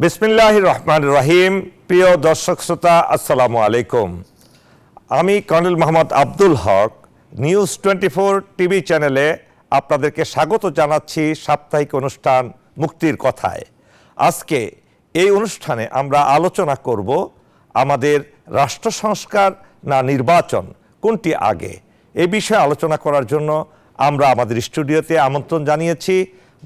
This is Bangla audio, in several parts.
বিসমিল্লাহির রহমানির রহিম। প্রিয় দর্শক শ্রোতা, আসসালামু আলাইকুম। আমি কর্নেল মোহাম্মদ আব্দুল হক নিউজ 24 টিভি চ্যানেলে আপনাদেরকে স্বাগত জানাচ্ছি সাপ্তাহিক অনুষ্ঠান মুক্তির কথায়। আজকে এই অনুষ্ঠানে আমরা আলোচনা করব আমাদের রাষ্ট্র সংস্কার না নির্বাচন, কোনটি আগে। এই বিষয়ে আলোচনা করার জন্য আমরা আমাদের স্টুডিওতে আমন্ত্রণ জানিয়েছি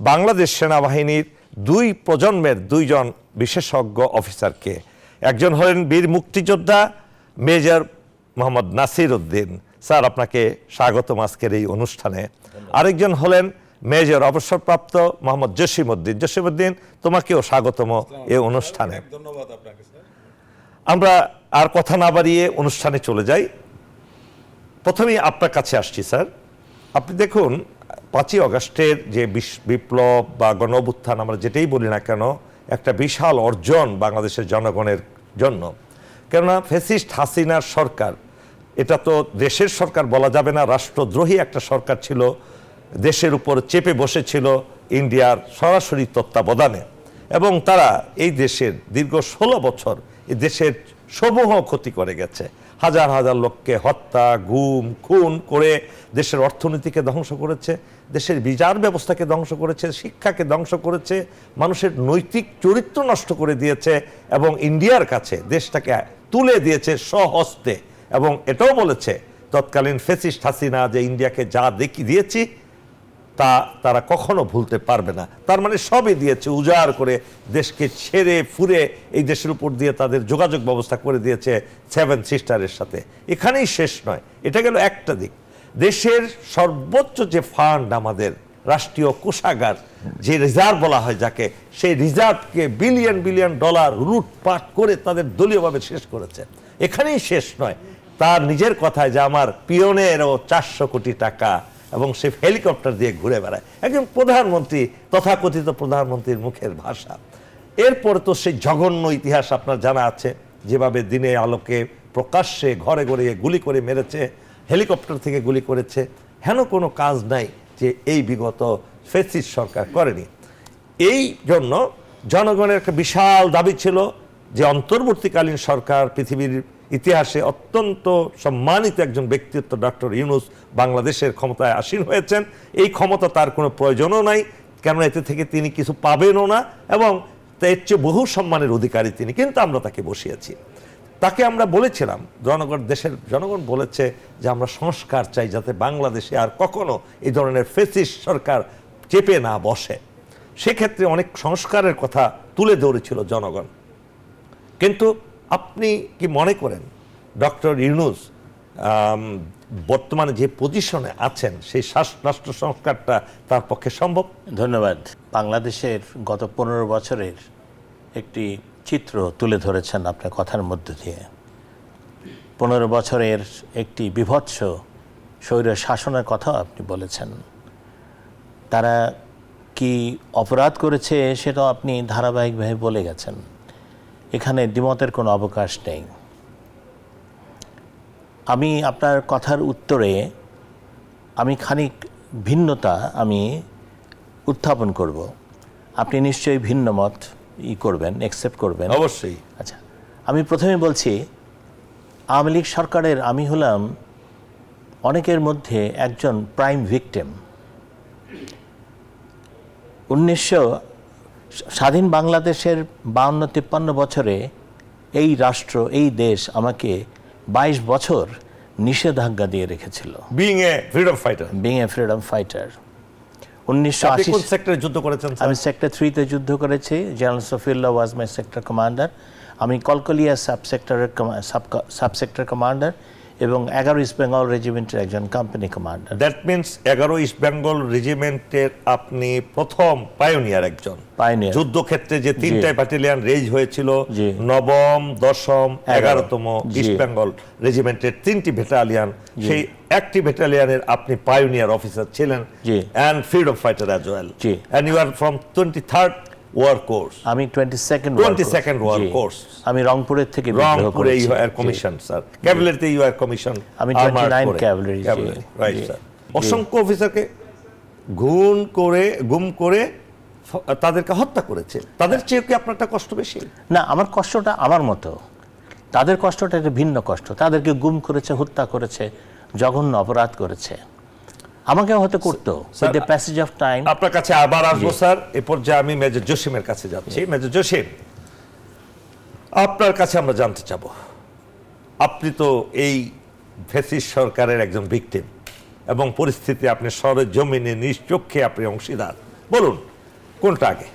বাংলাদেশ সেনাবাহিনীর দুই প্রজন্মের দুইজন বিশেষজ্ঞ অফিসারকে। একজন হলেন বীর মুক্তিযোদ্ধা মেজর মোহাম্মদ নাসির উদ্দিন। স্যার, আপনাকে স্বাগতম আজকের এই অনুষ্ঠানে। আরেকজন হলেন মেজর অবসরপ্রাপ্ত মোহাম্মদ জসিম উদ্দিন। জসিম উদ্দিন, তোমাকেও স্বাগতম এই অনুষ্ঠানে। ধন্যবাদ আপনাকে স্যার। আমরা আর কথা না বাড়িয়ে অনুষ্ঠানে চলে যাই। প্রথমেই আপনার কাছে আসছি স্যার। আপনি দেখুন, 5ই আগস্টের যে বিপ্লব বা গণ অভ্যুত্থান আমরা যেটাই বলি না কেন, একটা বিশাল অর্জন বাংলাদেশের জনগণের জন্য। কেননা ফ্যাসিস্ট হাসিনার সরকার, এটা তো দেশের সরকার বলা যাবে না, রাষ্ট্রদ্রোহী একটা সরকার ছিল, দেশের উপর চেপে বসেছিল ইন্ডিয়ার সরাসরি তত্ত্বাবধানে। এবং তারা এই দেশের দীর্ঘ 16 বছর এই দেশের সমূহ ক্ষতি করে গেছে। হাজার হাজার লোককে হত্যা, গুম, খুন করে দেশের অর্থনীতিকে ধ্বংস করেছে, দেশের বিচার ব্যবস্থাকে ধ্বংস করেছে, শিক্ষাকে ধ্বংস করেছে, মানুষের নৈতিক চরিত্র নষ্ট করে দিয়েছে এবং ইন্ডিয়ার কাছে দেশটাকে তুলে দিয়েছে স্বহস্তে। এবং এটাও বলেছে তৎকালীন ফ্যাসিস্ট হাসিনা যে ইন্ডিয়াকে যা দেখিয়ে দিয়েছি তা তারা কখনো ভুলতে পারবে না। তার মানে সবই দিয়েছে, উজাড় করে দেশকে ছেড়ে ফুরে এই দেশের উপর দিয়ে তাদের যোগাযোগ ব্যবস্থা করে দিয়েছে 7 সিস্টারের সাথে। এখানেই শেষ নয়, এটা গেল একটা দিক। দেশের সর্বোচ্চ যে ফান্ড, আমাদের রাষ্ট্রীয় কোষাগার, যে রিজার্ভ বলা হয় যাকে, সেই রিজার্ভকে বিলিয়ন বিলিয়ন ডলার লুটপাট করে তাদের দলীয়ভাবে শেষ করেছে। এখানেই শেষ নয়, তার নিজের কথায় যে আমার পিয়নেরও 400 কোটি টাকা, এবং সে হেলিকপ্টার দিয়ে ঘুরে বেড়ায়, একজন প্রধানমন্ত্রী, তথাকথিত প্রধানমন্ত্রীর মুখের ভাষা। এরপর তো সেই জঘন্য ইতিহাস আপনার জানা আছে, যেভাবে দিনে আলোকে প্রকাশ্যে ঘরে ঘরে গুলি করে মেরেছে, হেলিকপ্টার থেকে গুলি করেছে। হেন কোনো কাজ নাই যে এই বিগত ফ্যাসিস্ট সরকার করেনি। এই জন্য জনগণের একটা বিশাল দাবি ছিল যে অন্তর্বর্তীকালীন সরকার, পৃথিবীর ইতিহাসে অত্যন্ত সম্মানিত একজন ব্যক্তিত্ব ডক্টর ইউনূস বাংলাদেশের ক্ষমতায় আসীন হয়েছেন। এই ক্ষমতা তার কোনো প্রয়োজনও নাই, কেননা এতে থেকে তিনি কিছু পাবেনও না, এবং এর চেয়ে বহু সম্মানের অধিকারী তিনি। কিন্তু আমরা তাকে বসিয়েছি। তাকে আমরা বলেছিলাম, দেশের জনগণ বলেছে যে আমরা সংস্কার চাই, যাতে বাংলাদেশে আর কখনো এই ধরনের ফ্যাসিস্ট সরকার চেপে না বসে। সেক্ষেত্রে অনেক সংস্কারের কথা তুলে ধরেছিল জনগণ। কিন্তু আপনি কি মনে করেন ডক্টর ইউনূস বর্তমানে যে পজিশনে আছেন, সেই রাষ্ট্র সংস্কারটা তার পক্ষে সম্ভব? ধন্যবাদ। বাংলাদেশের গত 15 বছরের একটি চিত্র তুলে ধরেছেন আপনার কথার মধ্য দিয়ে। 15 বছরের একটি বিভৎস স্বৈর শাসনের কথাও আপনি বলেছেন। তারা কি অপরাধ করেছে সেটাও আপনি ধারাবাহিকভাবে বলে গেছেন। এখানে দ্বিমতের কোনো অবকাশ নেই। আমি আপনার কথার উত্তরে আমি খানিক ভিন্নতা আমি উত্থাপন করব। আপনি নিশ্চয়ই ভিন্ন মত করবেন, অ্যাকসেপ্ট করবেন। অবশ্যই। আচ্ছা, আমি প্রথমে বলছি, আওয়ামী লীগ সরকারের আমি হলাম অনেকের মধ্যে একজন প্রাইম ভিকটিম। স্বাধীন বাংলাদেশের 52-53 বছরে এই রাষ্ট্র, এই দেশ আমাকে 22 বছর নিষেধাজ্ঞা দিয়ে রেখেছিল। Being a freedom fighter. 1980 কোন সেক্টরে যুদ্ধ করেছেন? আমি সেক্টর 3-তে যুদ্ধ করেছি। জেনারেল সফিউল্লাহ ওয়াজ মাই সেক্টর কমান্ডার। আমি কলকালিয়া সাবসেক্টর কমান্ডার এবং 11 ইস্ট বেঙ্গল রেজিমেন্টের একজন company commander. That means 11 East Bengal রেজিমেন্টের আপনি প্রথম পায়োনিয়ার একজন। যুদ্ধক্ষেত্রে যে 3টা ব্যাটালিয়ন রেজ হয়েছিল, 9ম, 10ম, 11তম ইস্ট বেঙ্গল রেজিমেন্টের 3টি ব্যাটালিয়ন, সেই একটি ব্যাটালিয়নের আপনি পায়োনিয়ার অফিসার ছিলেন, and freedom fighter as well. And you are from 23rd war course. আমি 22nd ওয়ার কোর্স। আমি রংপুরের থেকে রংপুরে ইউ আর কমিশন স্যার। ক্যাভেলারিতে ইউ আর কমিশন। আমি 29 ক্যাভেলারি। Right sir. অসংখ্য অফিসারকে গুম করে তাদেরকে হত্যা করেছে, তাদের চেয়ে কি আপনারটা কষ্ট বেশি? না, আমার কষ্টটা আমার মতো, তাদের কষ্টটা একটা ভিন্ন কষ্ট। তাদেরকে গুম করেছে, হত্যা করেছে, জঘন্য অপরাধ করেছে। আমাকে হয়তো করতো, with the passage of time. আপনার কাছে আবার আসবো স্যার। এ পর্যায়ে আমি মেজর জসিমের কাছে যাচ্ছি। মেজর জসিম, আপনার কাছে আমরা জানতে চাবো, আপনি তো এই ফ্যাসিস্ট সরকারের একজন ভিকটিম এবং পরিস্থিতি আপনি সরে জমিনে নিজ চোখে আপনি অংশীদার। বলুন, কোনটা আগে,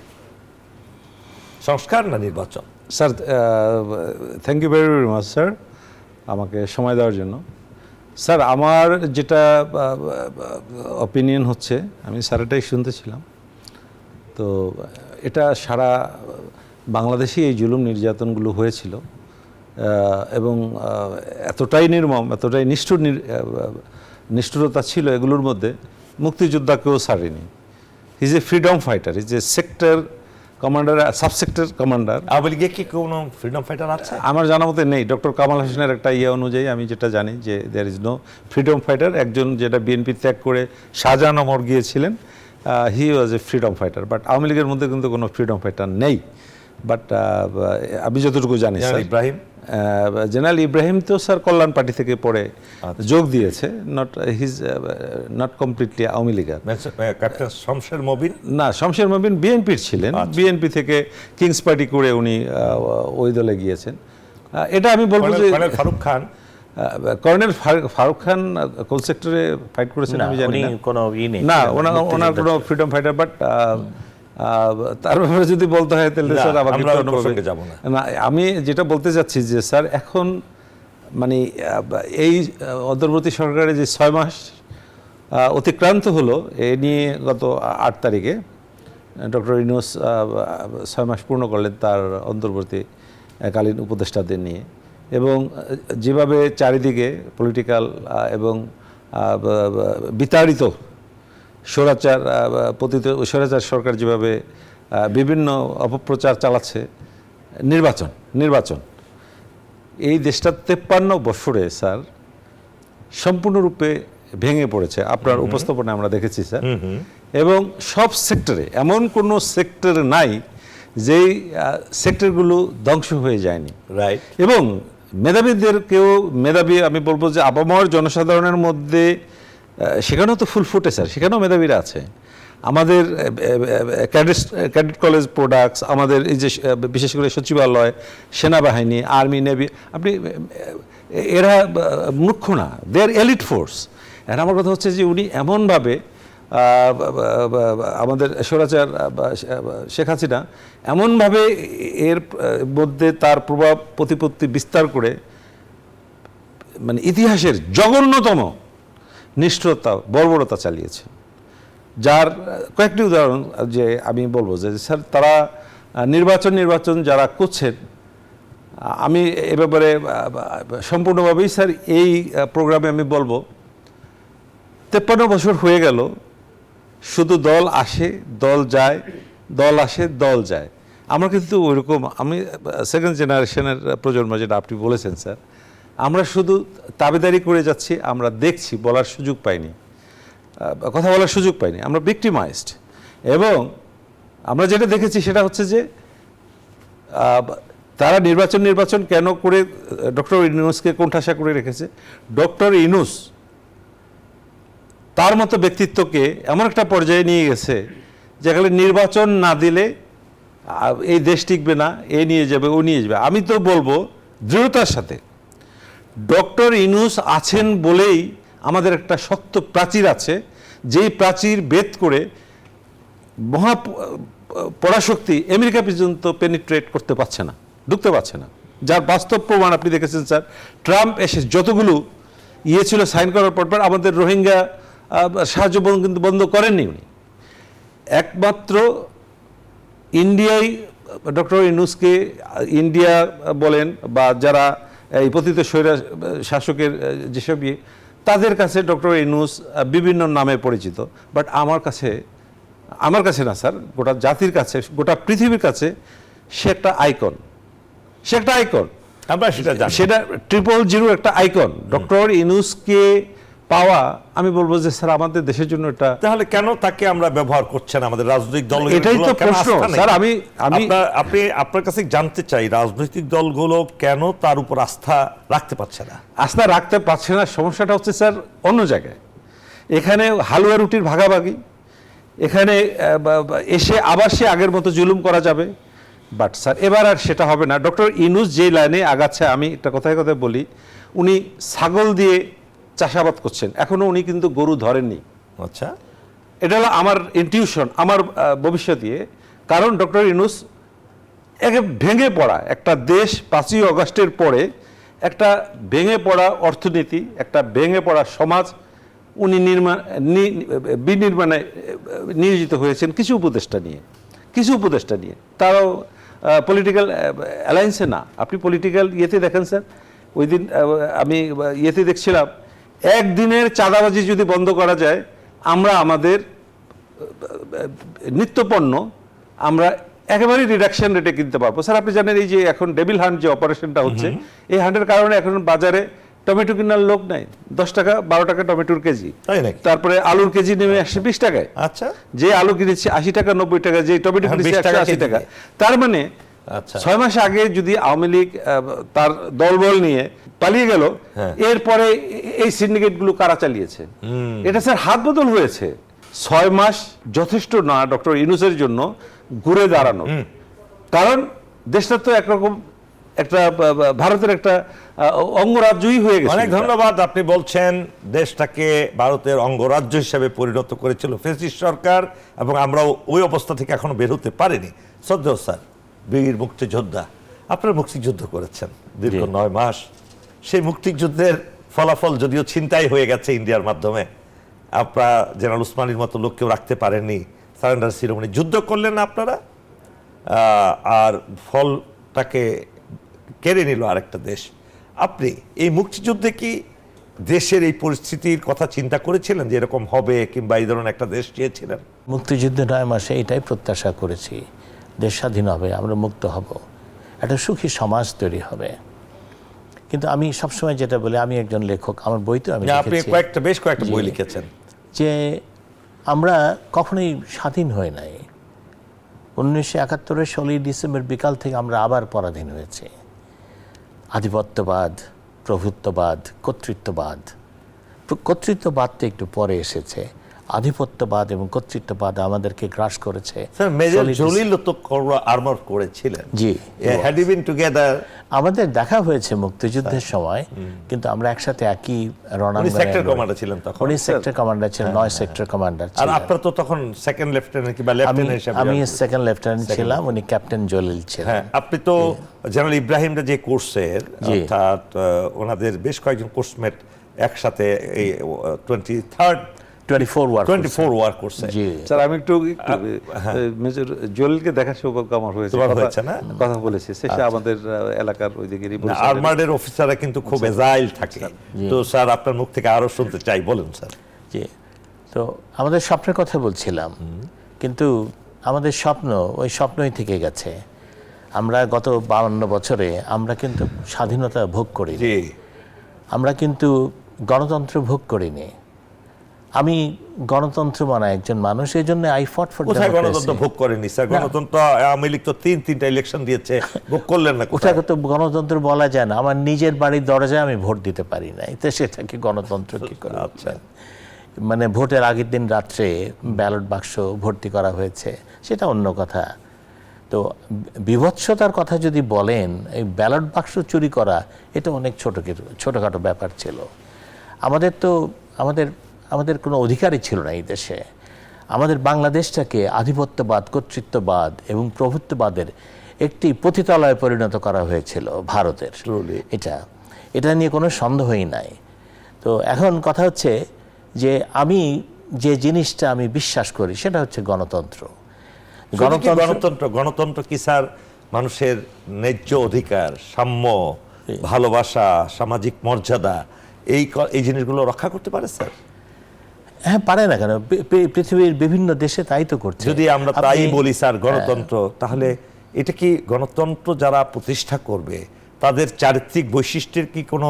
সংস্কার না নির্বাচন? Sir, thank you very very much sir, আমাকে সময় দেওয়ার জন্য। স্যার, আমার যেটা অপিনিয়ন হচ্ছে, আমি স্যারেটাই শুনতেছিলাম, তো এটা সারা বাংলাদেশে এই জুলুম নির্যাতনগুলো হয়েছিল এবং এতটাই নির্মম, এতটাই নিষ্ঠুরতা ছিল এগুলোর মধ্যে, মুক্তিযোদ্ধাকেও ছাড়েনি। Is a freedom fighter, is a sector commander, subsector commander. Awami লীগে কি কোনো ফ্রিডম ফাইটার আছে? আমার জানা মতে নেই। ডক্টর কামাল হোসেনের একটা অনুযায়ী আমি যেটা জানি যে there is no freedom fighter. একজন যেটা বিএনপি ত্যাগ করে শাহজাহান ওমর গিয়েছিলেন, he was a freedom fighter, but Awami লীগের মধ্যে কিন্তু কোনো ফ্রিডম ফাইটার নেই। বাট আমি যতটুকু জানি স্যার, ইব্রাহিম, জেনারেল ইব্রাহিম তো স্যার কল্যাণ পার্টি থেকে পরে যোগ দিয়েছে, not completely Awami leaguer. Captain Shamsher Mobin, না, শমশের মবিন বিএনপির ছিলেন, বিএনপি থেকে কিংস পার্টি করে উনি ওই দলে গিয়েছেন। এটা আমি বলবো যে ফারুক খান, কর্নেল ফারুক খান কোন সেক্টরে ফাইট করেছেন আমি জানি না। না, ওনার কোনো ফ্রিডম ফাইটার, বাট তার ব্যাপারে যদি বলতে হয় তাহলে স্যার আমাকে যাব না। না, আমি যেটা বলতে চাচ্ছি যে স্যার, এখন মানে এই অন্তর্বর্তী সরকারের যে 6 মাস অতিক্রান্ত হলো, এ নিয়ে গত 8 তারিখে ডক্টর ইউনূস 6 মাস পূর্ণ করলেন তার অন্তর্বর্তীকালীন উপদেষ্টাদের নিয়ে, এবং যেভাবে চারিদিকে পলিটিক্যাল এবং বিতাড়িত স্বৈরাচার পতিত স্বৈরাচার সরকার যেভাবে বিভিন্ন অপপ্রচার চালাচ্ছে, নির্বাচন এই দেশটা 53 বছরে স্যার সম্পূর্ণরূপে ভেঙে পড়েছে। আপনার উপস্থাপনা আমরা দেখেছি স্যার, এবং সব সেক্টরে, এমন কোনো সেক্টর নাই যেই সেক্টরগুলো ধ্বংস হয়ে যায়নি। রাইট। এবং মেধাবীদেরকেও, মেধাবী আমি বলবো যে আপামর জনসাধারণের মধ্যে সেখানেও তো ফুল ফুটে স্যার, সেখানেও মেধাবীরা আছে। আমাদের ক্যাডেট কলেজ প্রোডাক্টস, আমাদের এই যে বিশেষ করে সচিবালয়, সেনাবাহিনী, আর্মি, নেভি, আপনি এরা মূর্খ না, দে আর এলিট ফোর্স। আর আমার কথা হচ্ছে যে উনি এমনভাবে আমাদের স্বৈরাচার শেখ হাসিনা এমনভাবে এর মধ্যে তার প্রভাব প্রতিপত্তি বিস্তার করে, মানে ইতিহাসের জঘন্যতম নিষ্ঠুরতা, বর্বরতা চালিয়েছে। যার কয়েকটি উদাহরণ যে আমি বলবো যে স্যার, তারা নির্বাচন যারা করছেন, আমি এ ব্যাপারে সম্পূর্ণভাবেই স্যার এই প্রোগ্রামে আমি বলবো, 53 বছর হয়ে গেল, শুধু দল আসে দল যায়, দল আসে দল যায়। আমরা কিন্তু ওইরকম, আমি সেকেন্ড জেনারেশনের প্রজন্ম, যেটা আপনি বলেছেন স্যার, আমরা শুধু দাবিদারি করে যাচ্ছি, আমরা দেখছি, বলার সুযোগ পাইনি, কথা বলার সুযোগ পাইনি, আমরা ভিক্টিমাইজড। এবং আমরা যেটা দেখেছি সেটা হচ্ছে যে তারা নির্বাচন কেন করে ডক্টর ইউনূসকে কোণঠাসা করে রেখেছে। ডক্টর ইউনূস তার মতো ব্যক্তিত্বকে এমন একটা পর্যায়ে নিয়ে গেছে যেখানে নির্বাচন না দিলে এই দেশ টিকবে না, এ নিয়ে যাবে, ও নিয়ে যাবে। আমি তো বলবো দৃঢ়তার সাথে, ডক্টর ইউনূস আছেন বলেই আমাদের একটা শক্ত প্রাচীর আছে, যেই প্রাচীর ভেদ করে মহা পরাশক্তি আমেরিকা পর্যন্ত পেনিট্রেট করতে পারছে না, ঢুকতে পারছে না। যার বাস্তব প্রমাণ আপনি দেখেছেন স্যার, ট্রাম্প এসে যতগুলো ছিল সাইন করার পর আমাদের রোহিঙ্গা সাহায্য কিন্তু বন্ধ করেননি উনি। একমাত্র ইন্ডিয়াই ডক্টর ইউনূসকে, ইন্ডিয়া বলেন বা যারা এই পতিত স্বৈরা শাসকের যেসব তাদের কাছে ডক্টর ইউনূস বিভিন্ন নামে পরিচিত। বাট আমার কাছে না স্যার, গোটা জাতির কাছে, গোটা পৃথিবীর কাছে সে একটা আইকন, আমরা সেটা 000 একটা আইকন। ডক্টর ইউনূসকে পাওয়া, আমি বলবো যে স্যার আমাদের দেশের জন্য এটা, তাহলে কেন তাকে আমরা ব্যবহার করছেন আমাদের রাজনৈতিক দল? এটাই তো প্রশ্ন স্যার। আমি আপনি আপনার কাছে জানতে চাই, রাজনৈতিক দলগুলো কেন তার উপর আস্থা রাখতে পারছে না? আস্থা রাখতে পারছে না, সমস্যাটা হচ্ছে স্যার অন্য জায়গায়। এখানে হালুয়া রুটির ভাগাভাগি, এখানে এসে আবার সে আগের মতো জুলুম করা যাবে। বাট স্যার এবার আর সেটা হবে না। ডক্টর ইউনূস যে লাইনে আগাচ্ছে, আমি একটা কথায় কথায় বলি, উনি ছাগল দিয়ে চাষাবাদ করছেন, এখনো উনি কিন্তু গরু ধরেননি। আচ্ছা, এটা হলো আমার ইনটিউশন, আমার ভবিষ্যৎ দিয়ে। কারণ ডক্টর ইউনূস একে ভেঙে পড়া একটা দেশ, 5ই অগস্টের পরে একটা ভেঙে পড়া অর্থনীতি, একটা ভেঙে পড়া সমাজ উনি বিনির্মাণে নিয়োজিত হয়েছেন কিছু উপদেষ্টা নিয়ে। তারাও পলিটিক্যাল অ্যালায়েন্সে না। আপনি পলিটিক্যাল ইয়েতে দেখেন স্যার, ওই দিন আমি ইয়েতে দেখছিলাম, একদিনের চাঁদাবাজি যদি বন্ধ করা যায়, আমরা আমাদের নিত্যপণ্য আমরা একেবারেই রিডাকশন রেটে কিনতে পারবো। স্যার আপনি জানেন এই যে এখন ডেভিল হান্ট যে অপারেশনটা হচ্ছে, এই হান্টের কারণে এখন বাজারে টমেটো কেনার লোক নাই। 10 টাকা 12 টাকা টমেটোর কেজি, তাই নাকি? তারপরে আলুর কেজি নেমে আসছে 20 টাকায়। আচ্ছা, যে আলু কিনেছে 80 টাকা 90 টাকা, যে টমেটো কিনেছে 180 টাকা। তার মানে আচ্ছা, 6 মাস আগে যদি আওয়ামী লীগ তার দলবল নিয়ে পালিয়ে গেল, এরপরে এই সিন্ডিকেটগুলো কারা চালিয়েছে? এটা স্যার হাত বদল হয়েছে। 6 মাস যথেষ্ট না ডক্টর ইউনূসের জন্য ঘুরে দাঁড়ানো। কারণ দেশটা তো একরকম একটা ভারতের একটা অঙ্গরাজ্যই হয়ে গেছে। অনেক ধন্যবাদ। আপনি বলছেন দেশটাকে ভারতের অঙ্গরাজ্য হিসেবে পরিণত করেছিল ফ্যাসিস্ট সরকার, এবং আমরা ওই অবস্থা থেকে এখনো বের হতে পারিনি। শ্রদ্ধেয় স্যার, বীর মুক্তিযোদ্ধা, আপনারা মুক্তিযুদ্ধ করেছেন দীর্ঘ 9 মাস। সেই মুক্তিযুদ্ধের ফলাফল যদিও ছিনতাই হয়ে গেছে ইন্ডিয়ার মাধ্যমে, আপনারা জেনারেল উসমানীর মতো লোককেও রাখতে পারেননি, সারেন্ডার সিরিমনি যুদ্ধ করলেন না আপনারা, আর ফলটাকে কেড়ে নিল আরেকটা দেশ। আপনি এই মুক্তিযুদ্ধে কি দেশের এই পরিস্থিতির কথা চিন্তা করেছিলেন যে এরকম হবে, কিংবা এই ধরনের একটা দেশ চেয়েছিলেন? মুক্তিযুদ্ধে 9 মাসে এটাই প্রত্যাশা করেছি, দেশ স্বাধীন হবে, আমরা মুক্ত হব, একটা সুখী সমাজ তৈরি হবে। কিন্তু আমি সবসময় যেটা বলি, আমি একজন লেখক, আমার বইতে আমি আপনি বেশ কয়েকটা বই লিখেছেন, যে আমরা কখনোই স্বাধীন হই নাই। 1971-এর 16ই ডিসেম্বর বিকাল থেকে আমরা আবার পরাধীন হয়েছি। আধিপত্যবাদ, প্রভুত্ববাদ, কর্তৃত্ববাদ তো একটু পরে এসেছে। আধিপত্যবাদ এবং কর্তৃত্ববাদ আমাদেরকে গ্রাস করেছে। স্যার মেজর জলিল তো আর্মার করেছিলেন। জি, হ্যাড ইউ বিন টুগেদার? আমাদের দেখা হয়েছে মুক্তিযুদ্ধের সময়, কিন্তু আমরা একসাথে একই রণাঙ্গনে। সেক্টর কমান্ডার ছিলেন তখন? উনি সেক্টর কমান্ডার ছিলেন, 9 সেক্টর কমান্ডার আর ছিলেন। আপনারা তো তখন সেকেন্ড লেফটেন্যান্ট কিংবা লেফটেন্যান্ট হিসেবে? আমি সেকেন্ড লেফটেন্যান্ট ছিলাম, উনি ক্যাপ্টেন জলিল ছিলেন। হ্যাঁ, আপনি তো জেনারেল ইব্রাহিমরা যে কোর্সের, অর্থাৎ ওনাদের বেশ কয়েকজন কোর্সমেট একসাথে এই 24 ওয়ার কোর্সে। স্যার আমি একটু মেজর জলিলকে দেখার সৌভাগ্য আমার হয়েছে, কথা বলেছি শেষে আমাদের এলাকার ওইদিকে আর্মার্ডের অফিসাররা কিন্তু খুব এজাইল থাকে। তো স্যার আপনার মুখ থেকে আরো শুনতে চাই, বলেন স্যার। জি, তো আমাদের স্বপ্নের কথা বলছিলাম, কিন্তু আমাদের স্বপ্ন ওই স্বপ্নই থেকে গেছে। আমরা গত 52 বছরে আমরা কিন্তু স্বাধীনতা ভোগ করিনি, আমরা কিন্তু গণতন্ত্র ভোগ করিনি। আমি গণতন্ত্র মানা একজন মানুষ, এই জন্য আই ফট ফর ডেমোক্রেসি। গণতন্ত্র ভোগ করেনি স্যার, গণতন্ত্র আওয়ামী লীগ তো 3টা ইলেকশন দিয়েছে, ভোগ করলেন না। ওটাকে তো গণতন্ত্র বলা যায় না। আমার নিজের বাড়ির দরজায় আমি ভোট দিতে পারি না, এতে সেটাকে গণতন্ত্র কি করে? আচ্ছা, মানে ভোটের আগের দিন রাত্রে ব্যালট বাক্স ভর্তি করা হয়েছে, সেটা অন্য কথা। তো বিভৎসতার কথা যদি বলেন, এই ব্যালট বাক্স চুরি করা এটা অনেক ছোটোখাটো ব্যাপার ছিল। আমাদের কোনো অধিকারই ছিল না এই দেশে। আমাদের বাংলাদেশটাকে আধিপত্যবাদ, কর্তৃত্ববাদ এবং প্রভুত্ববাদের একটি পতিতালয়ে পরিণত করা হয়েছিল ভারতের। এটা নিয়ে কোনো সন্দেহই নাই। তো এখন কথা হচ্ছে যে আমি যে জিনিসটা আমি বিশ্বাস করি সেটা হচ্ছে গণতন্ত্র। গণতন্ত্র কি স্যার মানুষের ন্যায্য অধিকার, সাম্য, ভালোবাসা, সামাজিক মর্যাদা, এই জিনিসগুলো রক্ষা করতে পারে স্যার? হ্যাঁ, পারে না কেন? পৃথিবীর বিভিন্ন দেশে তাই তো করছে। যদি আমরা তাই বলি স্যার গণতন্ত্র, তাহলে এটা কি গণতন্ত্র যারা প্রতিষ্ঠা করবে তাদের চারিত্রিক বৈশিষ্ট্যের কি কোনো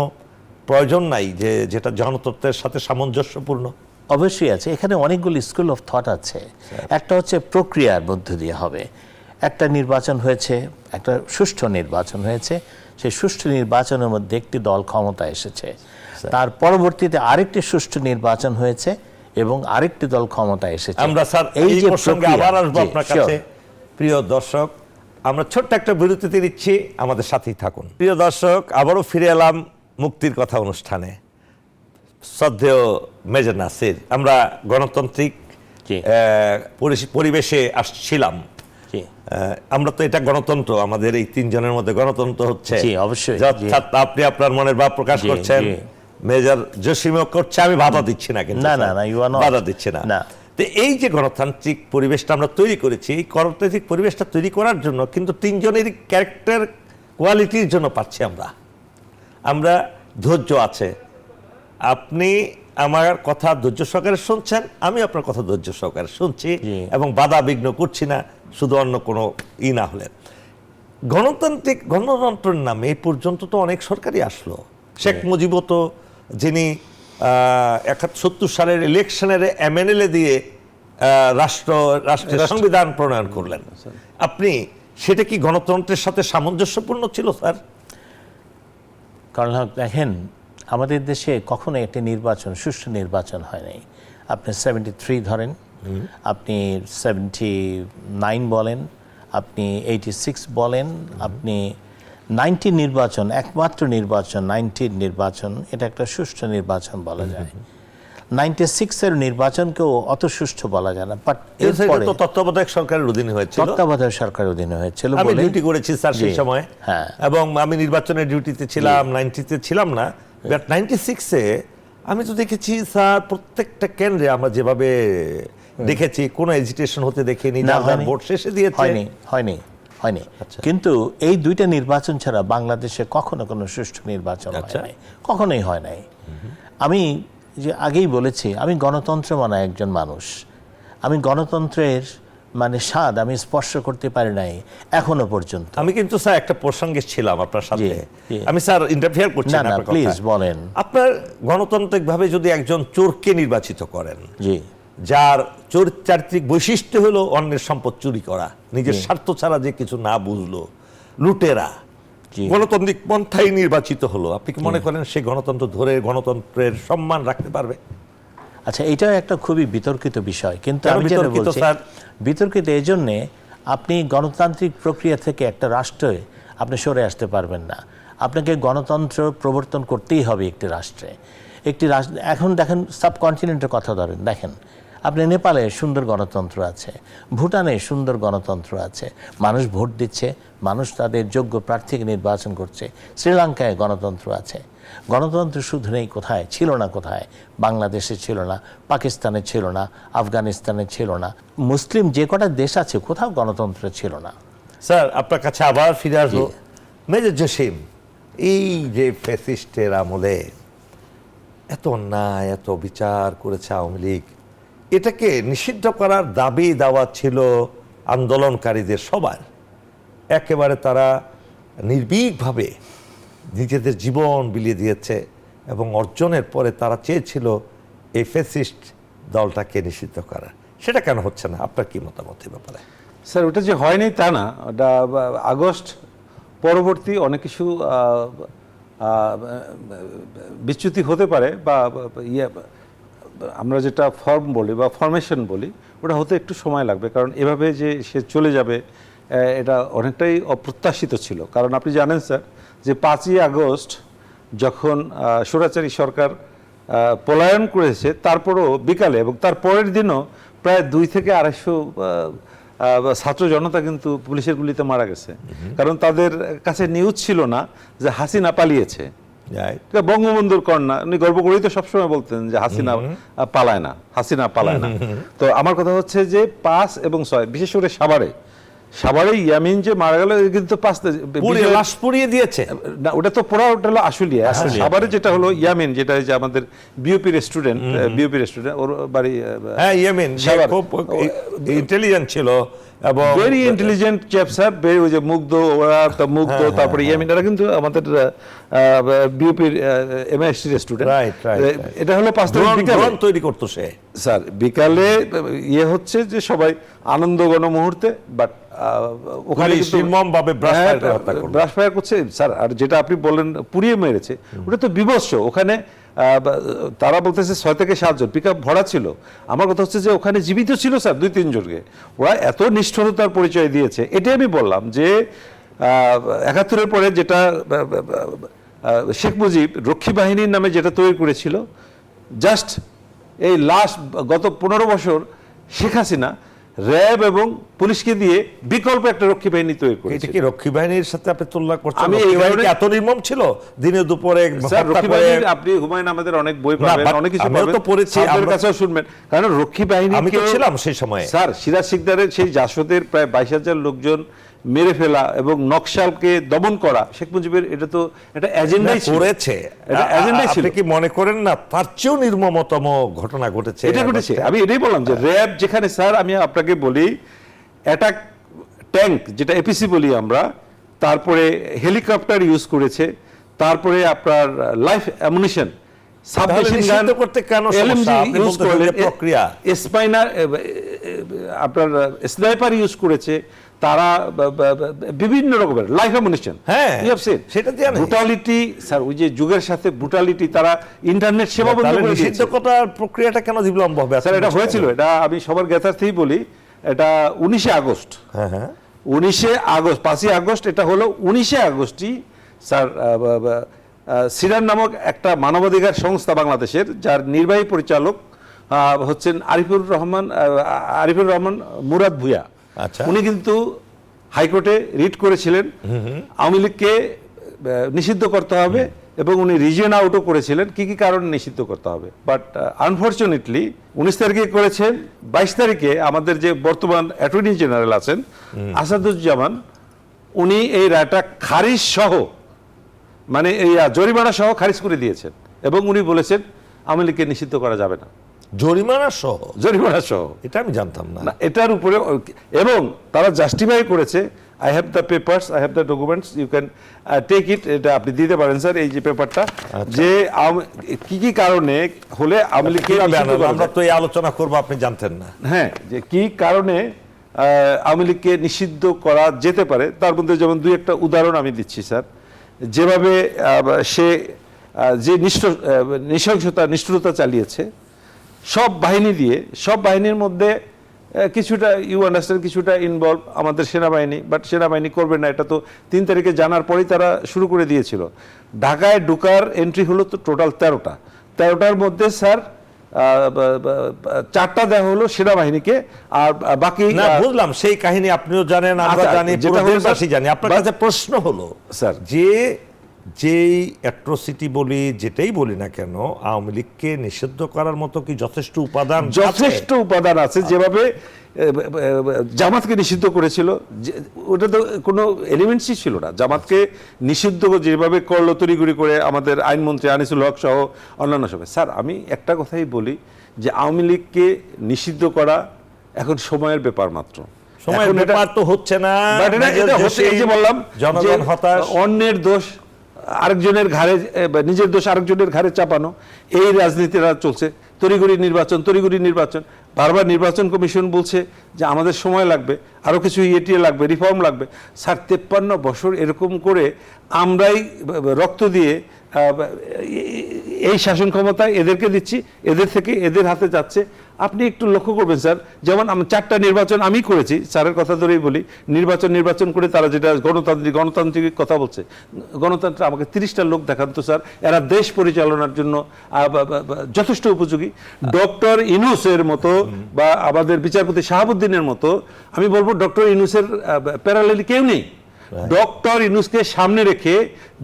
প্রয়োজন নাই যে যেটা গণতন্ত্রের সাথে সামঞ্জস্যপূর্ণ? অবশ্যই আছে। এখানে অনেকগুলি স্কুল অফ থট আছে। একটা হচ্ছে প্রক্রিয়ার মধ্য দিয়ে হবে। একটা নির্বাচন হয়েছে, একটা সুষ্ঠু নির্বাচন হয়েছে, সেই সুষ্ঠু নির্বাচনের মধ্যে একটি দল ক্ষমতা এসেছে, তার পরবর্তীতে আরেকটি সুষ্ঠু নির্বাচন হয়েছে এবং আরেকটি দল ক্ষমতা এসেছে। আমরা স্যার এই প্রসঙ্গে আবার আসবো আপনার কাছে। প্রিয় দর্শক, আমরা ছোট্ট একটা বিরতিতে নিচ্ছি, আমাদের সাথেই থাকুন। প্রিয় দর্শক, আবারও ফিরে এলাম মুক্তির কথা অনুষ্ঠানে। শ্রদ্ধেয় মেজর নাসির, আমরা গণতান্ত্রিক পরিবেশে আসছিলাম। আমরা তো এটা গণতন্ত্র, আমাদের এই তিনজনের মধ্যে গণতন্ত্র হচ্ছে। অবশ্যই আপনি আপনার মনের ভাব প্রকাশ করছেন, মেজর জসিমও করছে, আমি বাধা দিচ্ছি না, কিন্তু বাধা দিচ্ছি না। তো এই যে গণতান্ত্রিক পরিবেশটা আমরা তৈরি করেছি, এই গণতান্ত্রিক পরিবেশটা তৈরি করার জন্য কিন্তু তিনজনেরই ক্যারেক্টার কোয়ালিটির জন্য পাচ্ছি আমরা ধৈর্য আছে। আপনি আমার কথা ধৈর্য সহকারে শুনছেন, আমি আপনার কথা ধৈর্য সহকারে শুনছি এবং বাধা বিঘ্ন করছি না, শুধু অন্য কোনো না হলে। গণতন্ত্রের নামে এই পর্যন্ত তো অনেক সরকারই আসলো। শেখ মুজিবও তো, যিনি ৭১ সালের ইলেকশনের এমএনএলএ দিয়ে রাষ্ট্রের সংবিধান প্রণয়ন করলেন। আপনি সেটা কি গণতন্ত্রের সাথে সামঞ্জস্যপূর্ণ ছিল স্যার? কারণ দেখেন, আমাদের দেশে কখনো একটি নির্বাচন, সুষ্ঠু নির্বাচন হয় নাই। আপনি 73 ধরেন, আপনি 79 বলেন, আপনি 86 বলেন, আপনি 90 নির্বাচন, একমাত্র নির্বাচন 90 নির্বাচন, এটা একটা সুষ্ঠু নির্বাচন বলা যায়। 96-এর নির্বাচনকেও অত সুষ্ঠু বলা যায় না। বাট এরপরে তো তত্ত্বাবধায়ক সরকারের অধীনে হয়েছিল, তত্ত্বাবধায়ক সরকারের অধীনে হয়েছিল। আমি ডিউটি করেছি স্যার সেই সময়, এবং আমি নির্বাচনের ডিউটিতে ছিলাম, 90-তে ছিলাম না। বাট 96-এ আমি তো দেখেছি স্যার, প্রত্যেকটা কেন্দ্রে আমরা যেভাবে দেখেছি, কোনো এজিটেশন হতে দেখিনি, ভোট শেষে দিয়েছে। হয়নি। কিন্তু এই দুইটা নির্বাচন ছাড়া বাংলাদেশে কখনো কোনো সুষ্ঠু নির্বাচন হয় নাই, কখনোই হয় নাই। আমি যে আগেই বলেছি, আমি গণতন্ত্র মানা একজন মানুষ। আমি গণতন্ত্রের মানে স্বাদ আমি স্পর্শ করতে পারি নাই এখনো পর্যন্ত। আমি কিন্তু স্যার একটা প্রসঙ্গে ছিলাম আপনার সাথে, আমি স্যার ইন্টারফেয়ার করছি না, প্লিজ বলেন। আপনার গণতান্ত্রিকভাবে যদি একজন চোরকে নির্বাচিত করেন, জি, যার চারিত্রিক বৈশিষ্ট্য হলো অন্যের সম্পদ চুরি করা, নিজের স্বার্থ ছাড়া যে কিছু না বুঝলো, লুটেরা, গণতান্ত্রিক পন্থায় নির্বাচিত হলো, আপনি কি মনে করেন সে গণতন্ত্র ধরে গণতন্ত্রের সম্মান রাখতে পারবে? আচ্ছা, এটাও একটা খুবই বিতর্কিত বিষয়। কিন্তু আমি যেটা বলছি, বিতর্কিত এই জন্যে, আপনি গণতান্ত্রিক প্রক্রিয়া থেকে একটা রাষ্ট্রে আপনি সরে আসতে পারবেন না। আপনাকে গণতন্ত্র প্রবর্তন করতেই হবে একটি রাষ্ট্রে। এখন দেখেন, সাবকন্টিনেন্টের কথা ধরেন, দেখেন আপনি নেপালে সুন্দর গণতন্ত্র আছে, ভুটানে সুন্দর গণতন্ত্র আছে, মানুষ ভোট দিচ্ছে, মানুষ তাদের যোগ্য প্রার্থীকে নির্বাচন করছে। শ্রীলঙ্কায় গণতন্ত্র আছে। গণতন্ত্র শুধু নেই কোথায়, ছিল না কোথায়, বাংলাদেশে ছিল না, পাকিস্তানে ছিল না, আফগানিস্তানে ছিল না, মুসলিম যে কটা দেশ আছে কোথাও গণতন্ত্র ছিল না। স্যার, আপনার কাছে আবার ফিরে আসবো। মেজর জসিম, এই যে ফ্যাসিস্টের আমলে এত অন্যায়, এত বিচার করেছে আওয়ামী লীগ, এটাকে নিষিদ্ধ করার দাবি দেওয়া ছিল আন্দোলনকারীদের সবার। একেবারে তারা নির্ভীকভাবে নিজেদের জীবন বিলিয়ে দিয়েছে এবং অর্জনের পরে তারা চেয়েছিল এই ফ্যাসিস্ট দলটাকে নিষিদ্ধ করা। সেটা কেন হচ্ছে না? আপনার কি মতামত এই ব্যাপারে? স্যার, ওটা যে হয়নি তা না, ওটা আগস্ট পরবর্তী অনেক কিছু বিচ্যুতি হতে পারে, বা আমরা যেটা ফর্ম বলি বা ফরমেশন বলি, ওটা হতে একটু সময় লাগবে। কারণ এভাবে যে সে চলে যাবে, এটা অনেকটাই অপ্রত্যাশিত ছিল। কারণ আপনি জানেন স্যার, যে 5ই আগস্ট যখন স্বৈরাচারী সরকার পলায়ন করেছে, তারপরও বিকালে এবং তার পরের দিনও প্রায় 2 থেকে 250 ছাত্র জনতা কিন্তু পুলিশের গুলিতে মারা গেছে। কারণ তাদের কাছে নিউজ ছিল না যে হাসিনা পালিয়েছে। বঙ্গবন্ধুর কন্যা, উনি গর্ব করেই তো সবসময় বলতেন যে হাসিনা পালায় না, হাসিনা পালায় না। তো আমার কথা হচ্ছে যে 5 এবং 6, বিশেষ করে সাভারে সাভারে ইয়ামিন যে মারা গেল কিন্তু পুড়িয়ে লাশ পুড়িয়ে দিয়েছে। না, ওটা তো পোড়া, ওটা হলো আশুলিয়া। সাভারে যেটা হলো ইয়ামিন, যেটা যে আমাদের বিওপির স্টুডেন্ট, ওর বাড়ি হ্যাঁ ইয়ামিন, সে সাভার। খুব ইন্টেলিজেন্ট ছিল এবং ভেরি ইন্টেলিজেন্ট চ্যাপ স্যার। ওই যে মুগ্ধ, ওরা তো মুগ্ধ, তারপরে ইয়ামিন, এরা কিন্তু আমাদের বিওপির এমআইএসটির স্টুডেন্ট। Right right. এটা হলো 5 তারিখ বিকালে ড্রোন তৈরি করতো সে স্যার। বিকালে হচ্ছে যে সবাই আনন্দ গণ মুহূর্তে, বাট ওখানে নির্মমভাবে ব্রাশ ফায়ার করছে স্যার। আর যেটা আপনি বললেন পুড়িয়ে মেরেছে, ওটা তো বিভৎস। ওখানে তারা বলতেছে 6 থেকে 7 জন, পিকআপ ভরা ছিল। আমার কথা হচ্ছে যে ওখানে জীবিত ছিল স্যার 2-3 জনকে। ওরা এত নিষ্ঠুরতার পরিচয় দিয়েছে। এটাই আমি বললাম যে 71-এর পরে যেটা শেখ মুজিব রক্ষী বাহিনীর নামে যেটা তৈরি করেছিল, জাস্ট এই লাস্ট গত 15 বছর শেখ হাসিনা র্যাব এবং পুলিশকে দিয়ে বিকল্প একটা রক্ষী বাহিনী তৈরি করেছে। এটা কি রক্ষী বাহিনীর সাথে আপনি তুলনা করছেন? আমি রক্ষী বাহিনী কি এত নির্মম ছিল? দিনে দুপুরে স্যার রক্ষী বাহিনীর আপনি হুমায়ুন আমাদের অনেক বই পাবেন, অনেক কিছু পাবেন, তো পড়েছি, আপনাদের কাছেও শুনবেন। কারণ রক্ষী বাহিনী, আমি তো ছিলাম সেই সময়ে স্যার। সিরাজ শিকদারের সেই জাসদের প্রায় 22,000 লোকজন মেরে ফেলা এবং নকশালকে দমন করা, শেখ মুজিবের এটা তো একটা এজেন্ডাই করেছে। এটা এজেন্ডাই ছিল। আপনি কি মনে করেন না তার চেয়েও নির্মমতম ঘটনা ঘটেছে? এটা ঘটেছে। আমি এটাই বললাম যে র্যাব যেখানে, স্যার আমি আপনাকে বলি, অ্যাটাক ট্যাঙ্ক যেটা এপিসি বলি আমরা, তারপরে হেলিকপ্টার ইউজ করেছে, তারপরে আপনার লাইফ অ্যামুনিশন, সাবমেশিন গান করতে কেন সমস্যা? আপনি বলতেছেন যে প্রক্রিয়া, স্পাইনার, আপনার স্নাইপার ইউজ করেছে তারা, বিভিন্ন রকমের লাইফ অ্যামুনিশন। হ্যাঁ ইউ হ্যাভ সিন সেটা দিয়ে ব্রুটালিটি স্যার। ওই যে যুগের সাথে ব্রুটালিটি, তারা ইন্টারনেট সেবা বন্ধ করে দিয়েছে। নিষিদ্ধ করার প্রক্রিয়াটা কেন বিলম্ব হবে? স্যার এটা হয়েছিল, এটা আমি সবার জ্ঞাতার্থেই বলি, এটা 19 আগস্ট। হ্যাঁ হ্যাঁ 19 আগস্ট, 5 আগস্ট এটা হলো 19 আগস্টই স্যার। সিরান নামক একটা মানবাধিকার সংস্থা বাংলাদেশের, যার নির্বাহী পরিচালক হচ্ছেন আরিফুর রহমান মুরাদ ভুঁইয়া। আচ্ছা। উনি কিন্তু হাইকোর্টে রিট করেছিলেন আওয়ামী লীগকে নিষিদ্ধ করতে হবে, এবং উনি রিজন আউটও করেছিলেন কি কি কারণে নিষিদ্ধ করতে হবে। বাট আনফরচুনেটলি 19 তারিখে করেছেন। 22 তারিখে আমাদের যে বর্তমান অ্যাটর্নি জেনারেল আছেন আসাদুজ্জামান, উনি এই রায়টা খারিজ সহ, মানে এই জরিমানা সহ খারিজ করে দিয়েছেন, এবং উনি বলেছেন আওয়ামী লীগকে নিষিদ্ধ করা যাবে না। জরিমানা সহ? জরিমানা সহ। এটা আমি জানতাম না। এটার উপরে, এবং তারা জাস্টিফাই করেছে, I have the papers, I have the documents, you can take it. এটা আপনি দিতে পারেন স্যার, এই যে পেপারটা, যে কি কি কারণে হলে আওয়ামী লীগকে নিষিদ্ধ করা যায়। আমরা তো এই আলোচনা করব, আপনি জানতেন না? হ্যাঁ, যে কি কারণে আওয়ামী লীগকে নিষিদ্ধ করা যেতে পারে, তার মধ্যে যেমন 2-1টা উদাহরণ আমি দিচ্ছি স্যার। যেভাবে সে যে নৃশংসতা, নিষ্ঠুরতা চালিয়েছে সব বাহিনী দিয়ে, সব বাহিনীর মধ্যে কিছুটা ইউ আন্ডারস্ট্যান্ড, কিছুটা ইনভলভ আমাদের সেনাবাহিনী, বাট সেনাবাহিনী করবে না, এটা তো 3 তারিখে জানার পরেই তারা শুরু করে দিয়েছিল। ঢাকায় ঢুকার এন্ট্রি হলো তো টোটাল 13টার মধ্যে স্যার 4টা দেওয়া হলো সেনাবাহিনীকে, আর বাকি না বুঝলাম সেই কাহিনী আপনিও জানেন, আমরা জানি, পুরো দেশবাসী জানি। আপনার কাছে প্রশ্ন হলো স্যার, যেই অ্যাট্রোসিটি বলি, যেটাই বলি না কেন, আওয়ামী লীগকে নিষিদ্ধ করার মতো কি যথেষ্ট উপাদান আছে? যেভাবে জামাতকে নিষিদ্ধ করেছিল, ওটা তো কোনো এলিমেন্টসই ছিল না। জামাতকে নিষিদ্ধ যেভাবে করলো তড়িঘড়ি করে আমাদের আইনমন্ত্রী আনিসুল হক সহ অন্যান্য সবাই। স্যার আমি একটা কথাই বলি, যে আওয়ামী লীগকে নিষিদ্ধ করা এখন সময়ের ব্যাপার মাত্র। সময়ের ব্যাপার তো হচ্ছে না, এই যে বললাম জনগণ হতাশ, অন্যের দোষ আরেকজনের ঘাড়ে, নিজের দোষ আরেকজনের ঘাড়ে চাপানো, এই রাজনীতিরা চলছে। তড়িঘড়ি নির্বাচন, বারবার নির্বাচন কমিশন বলছে যে আমাদের সময় লাগবে, আরও কিছু ইয়েটিয়ে লাগবে, রিফর্ম লাগবে। স্যার 53 বছর এরকম করে আমরাই রক্ত দিয়ে এই শাসন ক্ষমতা এদেরকে দিচ্ছি, এদের থেকে এদের হাতে যাচ্ছে। আপনি একটু লক্ষ্য করবেন স্যার, যেমন 4টা নির্বাচন আমি করেছি, স্যারের কথা ধরেই বলি, নির্বাচন করে তারা যেটা গণতান্ত্রিক কথা বলছে, গণতন্ত্র আমাকে 30টা লোক দেখান তো স্যার, এরা দেশ পরিচালনার জন্য যথেষ্ট উপযোগী। ডক্টর ইউনূসের মতো বা আমাদের বিচারপতি শাহাবুদ্দিনের মতো, আমি বলবো ডক্টর ইউনূসের প্যারালেলি কেউ নেই। ডক্টর ইউনূসকে সামনে রেখে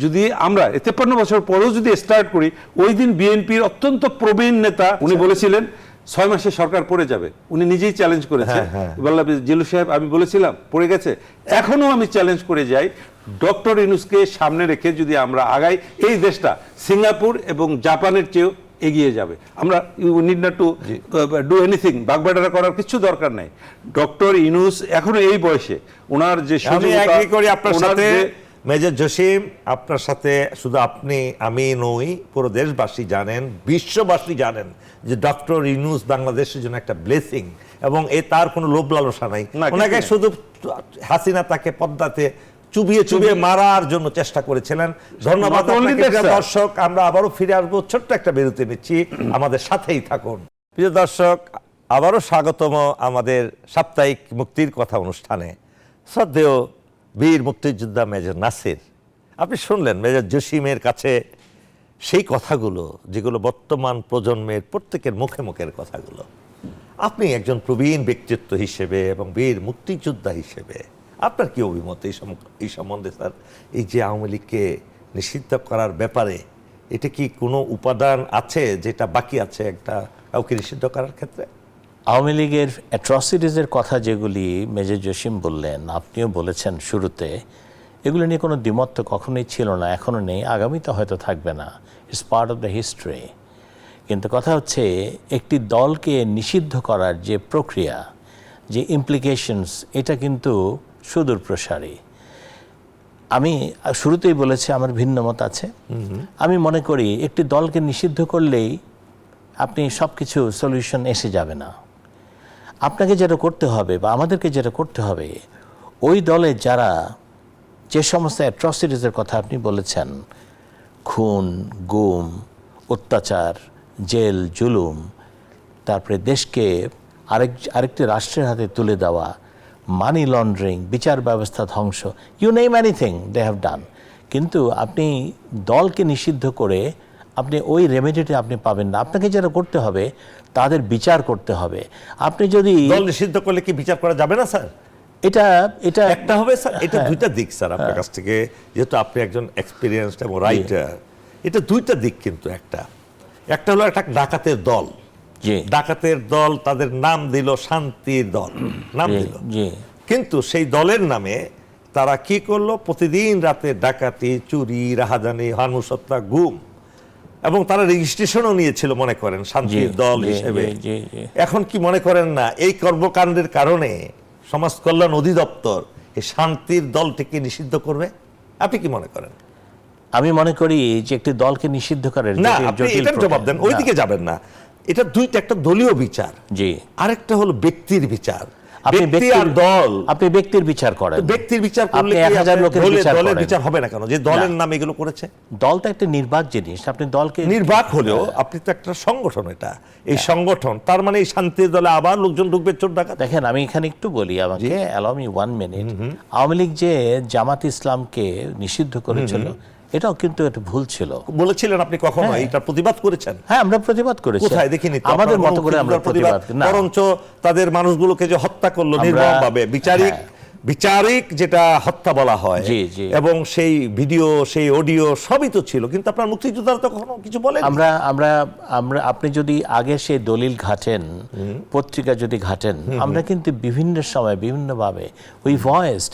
যদি আমরা 53 বছর পরেও যদি স্টার্ট করি, ওই দিন বিএনপির অত্যন্ত প্রবীণ নেতা উনি বলেছিলেন 6 মাসে সরকার পড়ে যাবে। উনি নিজেই চ্যালেঞ্জ করেছে, বললাম জিল্লুর সাহেব আমি বলেছিলাম পড়ে গেছে, এখনো আমি চ্যালেঞ্জ করে যাই, ডক্টর ইউনূসকে সামনে রেখে যদি আমরা আগাই, এই দেশটা সিঙ্গাপুর এবং জাপানের চেয়েও এগিয়ে যাবে। আমরা need not to do anything, বাগবাটারা করার কিছু দরকার নাই। ডক্টর ইউনূস এখনো এই বয়সে ওনার যে আমি এগ্রি করি আপনার সাথে মেজর জসিম, আপনার সাথে শুধু আপনি আমি নই, পুরো দেশবাসী জানেন, বিশ্ববাসী জানেন যে ডক্টর ইউনূস বাংলাদেশের জন্য একটা ব্লেসিং, এবং তার কোনো লোভ লালসা নাই। ওনাকে শুধু হাসিনা তাকে পদ্মাতে চুবিয়ে চুবিয়ে মারার জন্য চেষ্টা করেছিলেন। ধন্যবাদ আপনাকে দর্শক, আমরা আবারও ফিরে আসবো, ছোট্ট একটা বিরতি নিচ্ছি, আমাদের সাথেই থাকুন। প্রিয় দর্শক, আবারও স্বাগতম আমাদের সাপ্তাহিক মুক্তির কথা অনুষ্ঠানে। শ্রদ্ধেয় বীর মুক্তিযোদ্ধা মেজর নাসির, আপনি শুনলেন মেজর জসিমের কাছে সেই কথাগুলো যেগুলো বর্তমান প্রজন্মের প্রত্যেকের মুখে মুখের কথাগুলো। আপনি একজন প্রবীণ ব্যক্তিত্ব হিসেবে এবং বীর মুক্তিযোদ্ধা হিসেবে আপনার কি অভিমত এই সম্বন্ধে স্যার? এই যে আওয়ামী লীগকে নিষিদ্ধ করার ব্যাপারে এটা কি কোনো উপাদান আছে যেটা বাকি আছে একটা কাউকে নিষিদ্ধ করার ক্ষেত্রে? আওয়ামী লীগের অ্যাট্রসিটিসের কথা যেগুলি মেজর জসিম বললেন, আপনিও বলেছেন শুরুতে, এগুলো নিয়ে কোনো দ্বিমত তো কখনোই ছিল না, এখনও নেই, আগামীতে হয়তো থাকবে না। It's part of the history. কিন্তু কথা হচ্ছে, একটি দলকে নিষিদ্ধ করার যে প্রক্রিয়া, যে ইমপ্লিকেশনস, এটা কিন্তু সুদূর প্রসারী। আমি শুরুতেই বলেছি আমার ভিন্ন মত আছে। আমি মনে করি একটি দলকে নিষিদ্ধ করলেই আপনি সব কিছু সলিউশন এসে যাবে না। আপনাকে যেটা করতে হবে বা আমাদেরকে যেটা করতে হবে, ওই দলে যারা যে সমস্ত অ্যাট্রসিটিসের কথা আপনি বলেছেন, খুন, গুম, অত্যাচার, জেল, জুলুম, তারপরে দেশকে আরেকটি রাষ্ট্রের হাতে তুলে দেওয়া, মানি লন্ডারিং, বিচার ব্যবস্থা ধ্বংস, you name anything they have done. কিন্তু আপনি দলকে নিষিদ্ধ করে আপনি ওই রেমেডিটা আপনি পাবেন না। আপনাকে যেটা করতে হবে, তাদের বিচার করতে হবে। আপনি যদি দল নিষিদ্ধ করলে কি বিচার করা যাবে না স্যার? এটা একটা হবে স্যার, এটা দুইটা দিক স্যার আপনার কাছ থেকে, যেহেতু আপনি একজন এক্সপিরিয়েন্সড এবং রাইটার, এটা দুইটা দিক। কিন্তু একটা হলো একটা ডাকাতের দল, ডাকাতের দল তাদের নাম দিল শান্তির দল, নাম দিল, কিন্তু সেই দলের নামে তারা কি করলো? প্রতিদিন রাতে ডাকাতি, চুরি, রাহাজানি, মানুষ হত্যা, গুম, এবং তারা রেজিস্ট্রেশনও নিয়েছিল মনে করেন শান্তির দল হিসেবে। এখন কি মনে করেন না এই কর্মকাণ্ডের কারণে সমাজ কল্যাণ অধিদপ্তর এই শান্তির দলটিকে নিষিদ্ধ করবে? আপনি কি মনে করেন? আমি মনে করি যে একটি দলকে নিষিদ্ধ করার না, আপনি এটার জবাব দেন, ওইদিকে যাবেন না। এটা দুইটা, একটা দলীয় বিচার, আরেকটা হলো ব্যক্তির বিচার। আপনি ব্যক্তির বিচার করেন, ব্যক্তির বিচার করলে দলের বিচার হবে না কেন? যে দলের নামে এগুলো করেছে। দল তো একটা নির্বাক জিনিস, আপনি দলকে নির্বাক হলেও আপনি তো একটা সংগঠন, এটা এই সংগঠন, তার মানে এই শান্তির দলে আবার লোকজন ঢুকবে, চোর ডাকাত। দেখেন, আমি এখানে একটু বলি, আমাকে allow me 1 minute. Awami League যে জামাত ইসলামকে নিষিদ্ধ করেছিল, এটাও কিন্তু একটা ভুল ছিল। বলেছিলেন আপনি কখনো এটা প্রতিবাদ করেছেন? হ্যাঁ, আমরা প্রতিবাদ করেছি। কোথায় দেখিনি তো আমাদের মত করে আমরা প্রতিবাদ না, বরঞ্চ তাদের মানুষগুলোকে যে হত্যা করলো নির্মমভাবে, বিচারিক যেটা হত্যা বলা হয়, এবং সেই ভিডিও, সেই অডিও সবই তো ছিল, কিন্তু আপনার মুক্তিযোদ্ধারা তো কখনো কিছু বলেন। আমরা আপনি যদি আগে সেই দলিল ঘাটেন, পত্রিকা যদি ঘাটেন, আমরা কিন্তু বিভিন্ন সময় বিভিন্নভাবে উই ভয়েসড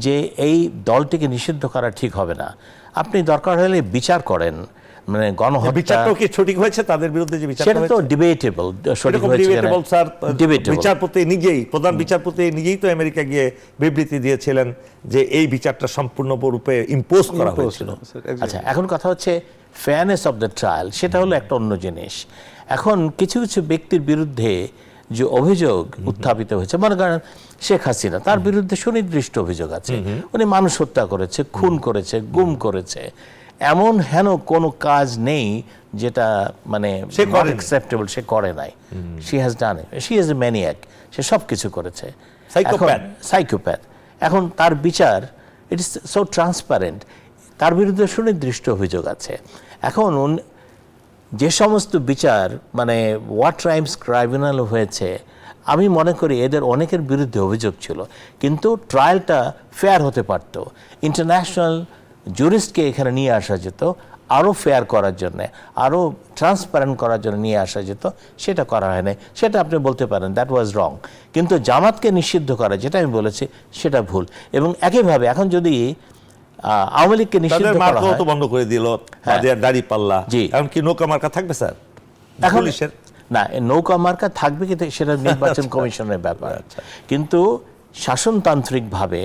যে এই দলটিকে নিষিদ্ধ করা ঠিক হবে না। আপনি দরকার হলে বিচার করেন, মানে গণহত্যা। বিচারটাও কি সঠিক হয়েছে তাদের বিরুদ্ধে যে বিচার? সেটা তো ডিবেটেবল, সঠিক হয়েছে স্যার। বিচারপতি নিজেই, প্রধান বিচারপতি নিজেই তো আমেরিকা গিয়ে বিবৃতি দিয়েছিলেন যে এই বিচারটা সম্পূর্ণরূপে ইম্পোজ করা হয়েছিল। আচ্ছা, এখন কথা হচ্ছে ফেয়ারনেস অফ দ্য ট্রায়াল, সেটা হলো একটা অন্য জিনিস। এখন কিছু কিছু ব্যক্তির বিরুদ্ধে যে অভিযোগ উত্থাপিত হয়েছে, মনে করেন শেখ হাসিনা, তার বিরুদ্ধে সুনির্দিষ্ট অভিযোগ আছে, উনি মানুষ হত্যা করেছে, খুন করেছে, গুম করেছে, এমন হেন কোনো কাজ নেই যেটা মানে অ্যাকসেপ্টেবল সে করে নাই। She has done it, she is a maniac, সে সব কিছু করেছে, সাইকোপ্যাথ। এখন তার বিচার, ইট ইজ সো ট্রান্সপারেন্ট, তার বিরুদ্ধে সুনির্দিষ্ট অভিযোগ আছে। এখন যে সমস্ত বিচার মানে ওয়ার ক্রাইমস ট্রাইব্যুনাল হয়েছে, আমি মনে করি এদের অনেকের বিরুদ্ধে অভিযোগ ছিল, কিন্তু ট্রায়ালটা ফেয়ার হতে পারত, ইন্টারন্যাশনাল জুরিস্টকে এখানে নিয়ে আসা যেত, আরও ফেয়ার করার জন্য, আরও ট্রান্সপারেন্ট করার জন্য নিয়ে আসা যেত, সেটা করা হয় না। সেটা আপনি বলতে পারেন দ্যাট ওয়াজ রং। কিন্তু জামাতকে নিষিদ্ধ করা, যেটা আমি বলেছি, সেটা ভুল। এবং একইভাবে এখন যদি আওয়ামী লীগকে নিষিদ্ধ তাদের করা মার্কাও হয়, তো বন্ধ করে দিল, তাদের দাড়ি পাল্লা, জি। এখন কি নৌকা মার্কা থাকবে স্যার এখন পুলিশের? না, নৌকা মার্কা থাকবে কিন্তু সেটা নির্বাচন কমিশনের ব্যাপার। কিন্তু শাসনতান্ত্রিকভাবে,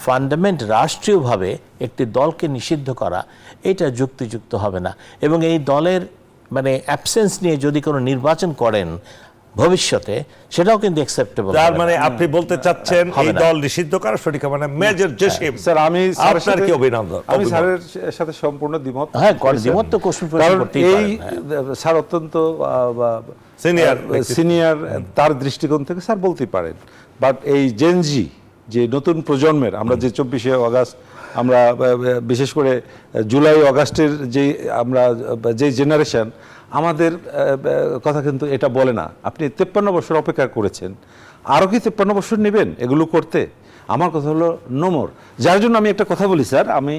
ফান্ডামেন্ট রাষ্ট্রীয়ভাবে একটি দলকে নিষিদ্ধ করা, এটা যুক্তিযুক্ত হবে না। এবং এই দলের মানে অ্যাবসেন্স নিয়ে যদি কোনো নির্বাচন করেন ভবিষ্যতে, সেটাও কিন্তু অ্যাকসেপ্টেবল। তার মানে আপনি বলতে চাচ্ছেন হবে এই না। দল নিষিদ্ধ করা সঠিক হবে না, মেজর জসিম স্যার আমি স্যারের আপনার সাথে- কি অভিনন্দন? আমি স্যারের সাথে সম্পূর্ণ দ্বিমত। হ্যাঁ, দ্বিমত তো কোশ্চেন কারণ করতেই এই পারেন, হ্যাঁ। স্যার অত্যন্ত Senior সিনিয়র, তার দৃষ্টিকোণ থেকে স্যার বলতে পারেন। বাট এই জেনজি যে নতুন প্রজন্মের, আমরা যে 24শে আগস্ট, আমরা বিশেষ করে জুলাই আগস্টের যে আমরা যে জেনারেশন, আমাদের কথা কিন্তু এটা বলে না। আপনি 53 বছর অপেক্ষা করেছেন, আরও কি 53 বছর নেবেন এগুলো করতে? আমার কথা হলো নো মোর। যার জন্য আমি একটা কথা বলি স্যার, আমি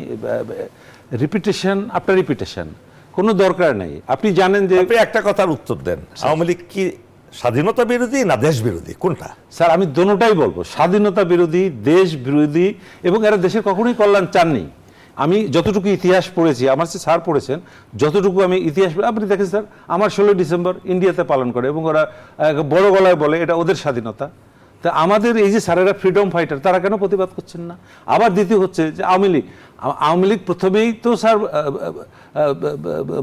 রিপিটেশন আফটার রিপিটেশন কোনো দরকার নেই। আপনি জানেন যে আপনি একটা কথার উত্তর দেন, আওয়ামী লীগ কি স্বাধীনতা বিরোধী না দেশ বিরোধী, কোনটা? স্যার আমি দোনোটাই বলবো, স্বাধীনতা বিরোধী, দেশ বিরোধী, এবং এরা দেশের কখনোই কল্যাণ চাননি। আমি যতটুকু ইতিহাস পড়েছি, আমার সে স্যার পড়েছেন, যতটুকু আমি ইতিহাস আপনি দেখেন স্যার, আমার 16 ডিসেম্বর ইন্ডিয়াতে পালন করে এবং ওরা বড় গলায় বলে এটা ওদের স্বাধীনতা। তা আমাদের এই যে স্যারেরা ফ্রিডম ফাইটার, তারা কেন প্রতিবাদ করছেন না? আবার দ্বিতীয় হচ্ছে যে আওয়ামী লীগ প্রথমেই তো স্যার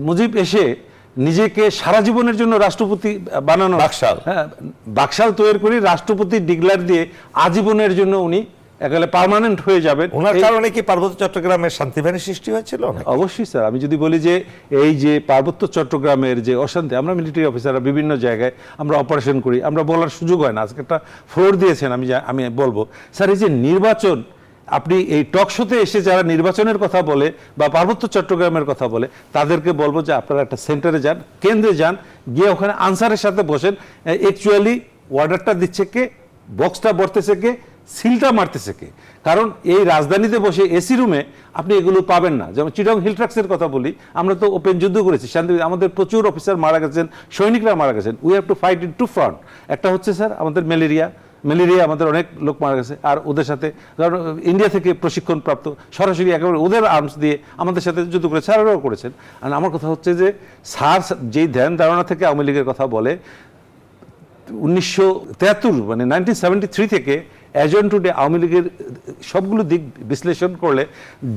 মুজিব এসে নিজেকে সারা জীবনের জন্য রাষ্ট্রপতি বানানো, বাকশাল। হ্যাঁ, বাকশাল তৈরি করে রাষ্ট্রপতি ডিক্লেয়ার দিয়ে আজীবনের জন্য উনি একেবারে পার্মানেন্ট হয়ে যাবেন। ওনার কারণে কি পার্বত্য চট্টগ্রামের শান্তিবাহিনী সৃষ্টি হয়েছিল? অবশ্যই স্যার, আমি যদি বলি যে এই যে পার্বত্য চট্টগ্রামের যে অশান্তি, আমরা মিলিটারি অফিসাররা বিভিন্ন জায়গায় আমরা অপারেশন করি, আমরা বলার সুযোগ হয় না। আজকে একটা ফ্লোর দিয়েছেন, আমি বলবো স্যার, এই যে নির্বাচন, আপনি এই টক শোতে এসে যারা নির্বাচনের কথা বলে বা পার্বত্য চট্টগ্রামের কথা বলে, তাদেরকে বলবো যে আপনারা একটা সেন্টারে যান, কেন্দ্রে যান, গিয়ে ওখানে আনসারের সাথে বসেন। অ্যাকচুয়ালি অর্ডারটা দিচ্ছে কে, বক্সটা বর্তেছে কে, সিলটা মারতেছে কে? কারণ এই রাজধানীতে বসে এসি রুমে আপনি এগুলো পাবেন না। যেমন চিটং হিল ট্রাক্সের কথা বলি, আমরা তো ওপেন যুদ্ধ করেছি, শান্তি, আমাদের প্রচুর অফিসার মারা গেছেন, সৈনিকরা মারা গেছেন। We have to fight in two front. একটা হচ্ছে স্যার আমাদের ম্যালেরিয়া আমাদের অনেক লোক মারা গেছে, আর ওদের সাথে কারণ ইন্ডিয়া থেকে প্রশিক্ষণ প্রাপ্ত সরাসরি একেবারে ওদের আর্মস দিয়ে আমাদের সাথে যুদ্ধ করে স্যারেরাও করেছেন। আর আমার কথা হচ্ছে যে স্যার যেই ধ্যান ধারণা থেকে আওয়ামী লীগের কথা বলে, 1973 মানে 1973 থেকে অ্যাজ অন টুডে আওয়ামী লীগের সবগুলো দিক বিশ্লেষণ করলে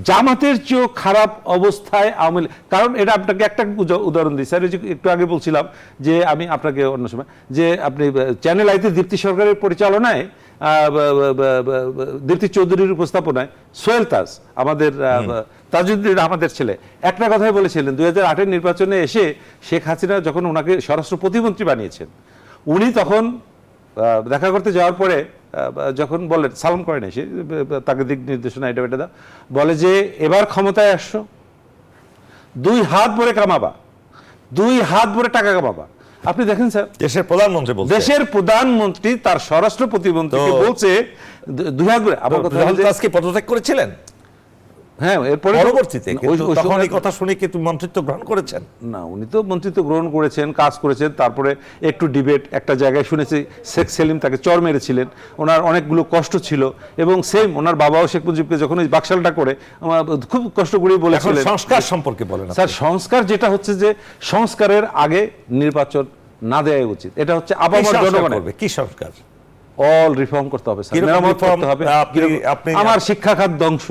জামাতের চেয়েও খারাপ অবস্থায় আওয়ামী লীগ। কারণ এটা আপনাকে একটা উদাহরণ দিই স্যার, একটু আগে বলছিলাম যে আমি আপনাকে অন্য সময় যে আপনি চ্যানেল আইতে দীপ্তি সরকারের পরিচালনায়, দীপ্তি চৌধুরীর উপস্থাপনায় সোহেল তাজ, আমাদের তাজউদ্দিন আমাদের ছেলে, একটা কথাই বলেছিলেন 2008-এর নির্বাচনে এসে শেখ হাসিনা যখন ওনাকে স্বরাষ্ট্র প্রতিমন্ত্রী বানিয়েছেন, উনি তখন দেখা করতে যাওয়ার পরে যখন বলেন, সালাম করেন এসে, তাকে দিক নির্দেশনা এটা দাও, বলে যে এবার ক্ষমতায় আসছো, 2 হাত ভরে কামাবা, 2 হাত ভরে টাকা কামাবা। আপনি দেখেন স্যার, দেশের প্রধানমন্ত্রী বলছে, দেশের প্রধানমন্ত্রী তার স্বরাষ্ট্র প্রতিমন্ত্রীকে বলছে 2 হাত ভরে। আমার কথা হলো যে আজকে পদত্যাগ করেছিলেন, হ্যাঁ, এরপরে পরবর্তীতে কিন্তু তখন এই কথা শুনে কি তুমি মন্ত্রিত্ব গ্রহণ করেছেন? না, উনি তো মন্ত্রিত্ব গ্রহণ করেছেন, কাজ করেছেন, তারপরে একটু ডিবেট, একটা জায়গায় শুনেছি শেখ সেলিম তাকে চর মেরেছিলেন, ওনার অনেকগুলো কষ্ট ছিল, এবং সেম ওনার বাবাও শেখ মুজিবকে যখন ওই বাকশালটা করে খুব কষ্ট করে বলেছিলেন। সংস্কার সম্পর্কে বলেন স্যার, সংস্কার যেটা হচ্ছে যে সংস্কারের আগে নির্বাচন না দেওয়া উচিত, এটা হচ্ছে আপামর জনগণের। কি সংস্কার? অল রিফর্ম করতে হবে স্যার, মেরামত করতে হবে। আপনি আমার শিক্ষা খাত ধ্বংস,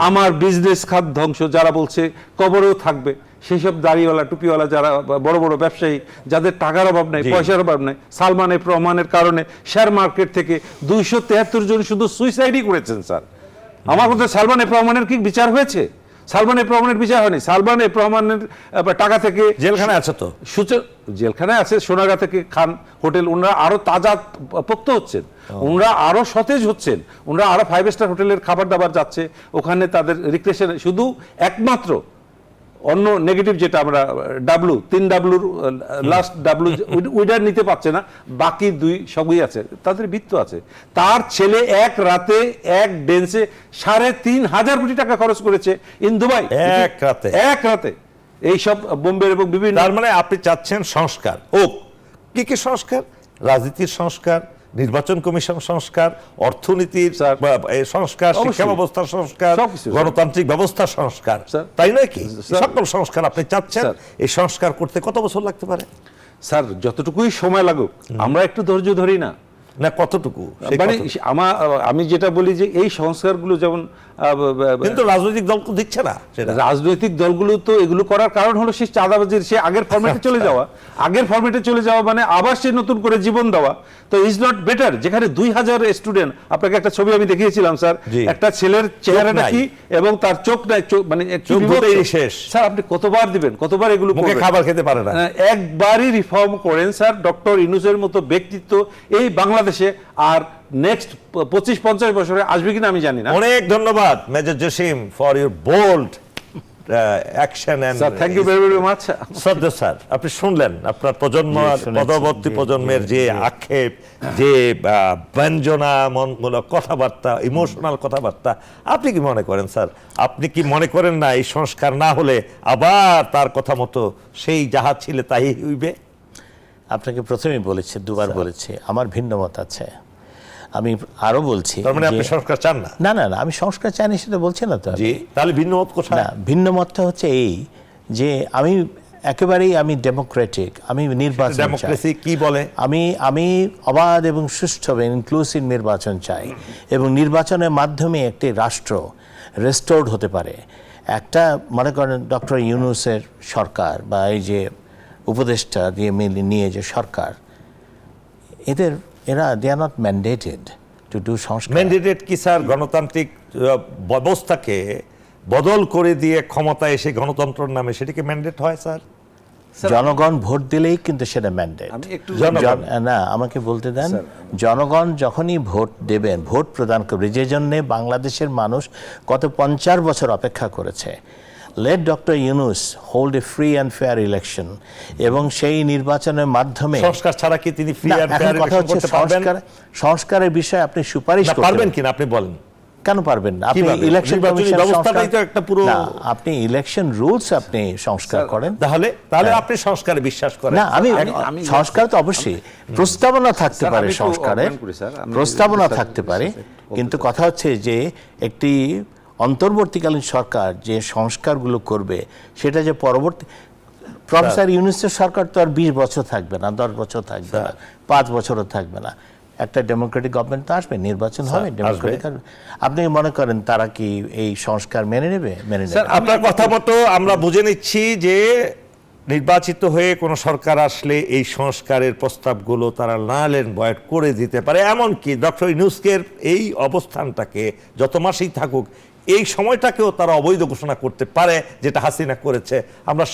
আমার বিজনেস খাত ধ্বংস, যারা বলছে কবরেও থাকবে, সেই সব দাড়িওয়ালা টুপিওয়ালা যারা বড় বড় ব্যবসায়ী, যাদের টাকার অভাব নেই, পয়সার অভাব নেই, সালমান এফ রহমানের কারণে শেয়ার মার্কেট থেকে 273 জন শুধু সুইসাইডই করেছেন স্যার। আমার কথা, সালমান এফ রহমানের কি বিচার হয়েছে? সালমান এফ রহমানের বিচার হয়নি। সালমান এফ রহমানের টাকা থেকে জেলখানায় আছে, তো জেলখানায় আছে, সোনাগা থেকে খান হোটেল, ওনারা আরো তাজা পোক্ত হচ্ছেন, ওনারা আরো সতেজ হচ্ছেন, ওনারা আরো 5 স্টার হোটেলের খাবার দাবার যাচ্ছে ওখানে, তাদের রিক্রেশন। শুধু একমাত্র অন্য নেগেটিভ যেটা আমরা তিন লাস্ট উইডার নিতে পারছে না, বাকি 2 সবই আছে, তাদের বৃত্ত আছে। তার ছেলে এক রাতে এক ডেন্সে 3,500 কোটি টাকা খরচ করেছে ইন দুবাই, এক রাতে। এইসব বোম্বের এবং বিভিন্ন তার মানে আপনি চাচ্ছেন সংস্কার হোক। কি কি সংস্কার? রাজনীতির সংস্কার, নির্বাচন কমিশন সংস্কার, অর্থনীতির স্যার, সংস্কার, শিক্ষা অবশ্যই। ব্যবস্থার সংস্কার, সবকিছু, স্যার। গণতান্ত্রিক ব্যবস্থার সংস্কার, স্যার। তাই নয় কি? স্যার। সকল সংস্কার আপনি চাচ্ছেন। স্যার। এই সংস্কার করতে কত বছর লাগতে পারে? স্যার যতটুকুই সময় লাগুক আমরা একটু ধৈর্য ধরি না। না কতটুকু? সেই মানে কত? আমি যেটা বলি যে এই সংস্কারগুলো যেমন কিন্তু রাজনৈতিক দল তো দিচ্ছে না সেটা। রাজনৈতিক দলগুলো তো এগুলো করার কারণ হলো সে চাঁদাবাজির, সে আগের ফরম্যাটে চলে যাওয়া, মানে আবার সে নতুন করে জীবন দেওয়া। তো ইজ নট বেটার যেখানে 2000 স্টুডেন্ট, আপনাকে একটা ছবি আমি দেখিয়েছিলাম স্যার, জি। একটা ছেলের চেহারাটা নাই। কি এবং তার চোখ নাই, মানে কি চোখ বিভৎস। দুটোই শেষ। স্যার আপনি কতবার দিবেন, কতবার এগুলো মুখে করবেন? খাবার খেতে পারে না। একবারই রিফর্ম করেন স্যার, ডক্টর ইউনূসের মতো ব্যক্তিত্ব এই বাংলাদেশে আর নেক্সট 25-50 বছরে আসবে কিনা আমি জানি না। অনেক ধন্যবাদ major Jasim for your bold action and sir thank you very very much. শ্রদ্ধা স্যার, আপনি শুনলেন আপনার প্রজন্ম, জি, শুনেছি। পরবর্তী জি, প্রজন্মের জি, যে জি। আক্ষেপ, যে ব্যঞ্জনামূলক কথাবার্তা, ইমোশনাল কথাবার্তা, আপনি কি মনে করেন স্যার? আপনি কি মনে করেন না এই সংস্কার না হলে আবার তার কথা মতো সেই যাহা ছিল তাই হইবে? আপনাকে প্রথমেই বলেছি, দুবার বলেছি, আমার ভিন্ন মত আছে। আমি আরো বলছি তার মানে আপনি যে- সংস্কার চান না? না না না, আমি সংস্কার চাইনি সেটা বলছি না তো আমি। জি, তাহলে ভিন্ন মত কোথায়? না, ভিন্ন মতটা হচ্ছে এই যে আমি ডেমোক্রেটিক, আমি নির্বাচন চাই। ডেমোক্রেসি কি বলে? আমি অবাধ এবং সুষ্ঠু ইনক্লুসিভ নির্বাচন চাই, এবং নির্বাচনের মাধ্যমে একটি রাষ্ট্র রেস্টোর্ড হতে পারে। একটা মনে করেন ডক্টর ইউনূসের সরকার বা এই যে উপদেষ্টা দিয়ে নিয়ে যে সরকার, এরা they are not mandated to do সংস্কার। ম্যান্ডেটেড কি স্যার? গণতান্ত্রিক ব্যবস্থাকে বদল করে দিয়ে ক্ষমতা এসে গণতন্ত্রের নামে সেটাকে ম্যান্ডেট হয় স্যার? জনগণ ভোট দিলেই কিন্তু সেটা ম্যান্ডেট। আমি একটু না, আমাকে বলতে দেন। জনগণ যখনই ভোট দেবেন, ভোট প্রদান করবে, যে জন্যে বাংলাদেশের মানুষ গত 50 বছর অপেক্ষা করেছে। Let doctor Yunus hold a free and fair election, এবং সেই নির্বাচনের মাধ্যমে সংস্কার ছাড়া কি তিনি ফ্রি না, অ্যান্ড এখন ফেয়ার কথা ইলেকশন হচ্ছে করতে পারবেন? সংস্কারের বিষয়ে আপনি সুপারিশ না করতে পারবেন কিনা আপনি বলেন। কেন পারবেন না? আপনি কিভাবে? ইলেকশন নির্বাচনী কমিশন ব্যবস্থাটাই তো একটা পুরো- আপনি ইলেকশন রুলস আপনি সংস্কার করেন। তাহলে আপনি সংস্কারে বিশ্বাস করেন? না, আমি আমি- সংস্কার তো অবশ্যই প্রস্তাবনা থাকতে স্যার, পারে, আমি একটু সংস্কারের augment করি, স্যার। আমি প্রস্তাবনা স্যার, থাকতে পারে, বলতে কিন্তু কথা হচ্ছে যে একটি অন্তর্বর্তীকালীন সরকার যে সংস্কারগুলো করবে সেটা যে পরবর্তী প্রফেসর ইউনূসের সরকার তো আর 20 বছর থাকবে না, 10 বছর থাকবে না, 5 বছরও থাকবে না। একটা ডেমোক্রেটিক গভর্নমেন্ট তো আসবে, নির্বাচন হবে, ডেমোক্রেটিক আসবে। আপনি মনে করেন তারা কি এই সংস্কার মেনে নেবে? মেনে নেবে না। আপনার কথা মতো আমরা বুঝে নিচ্ছি যে নির্বাচিত হয়ে কোনো সরকার আসলে এই সংস্কারের প্রস্তাবগুলো তারা নালেন বয়েড করে দিতে পারে। এমনকি ডক্টর ইউনূসের এই অবস্থানটাকে যত মাসেই থাকুক, এই সময়টাকেও তারা অবৈধ ঘোষণা করতে পারে, যেটা হাসিনা করেছে। আমরা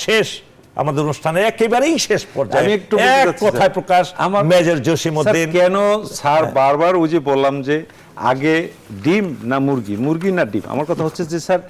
আমাদের অনুষ্ঠানে একেবারেই শেষ পর্যায়ে আমি একটু বলতে এক চাচ্ছি, কথায় স্যার। প্রকাশ, মেজর জসিম স্যার, উদ্দিন কেন স্যার বারবার ওই যে বললাম যে আগে ডিম না মুরগি না ডিম, আমার কথা হচ্ছে যে স্যার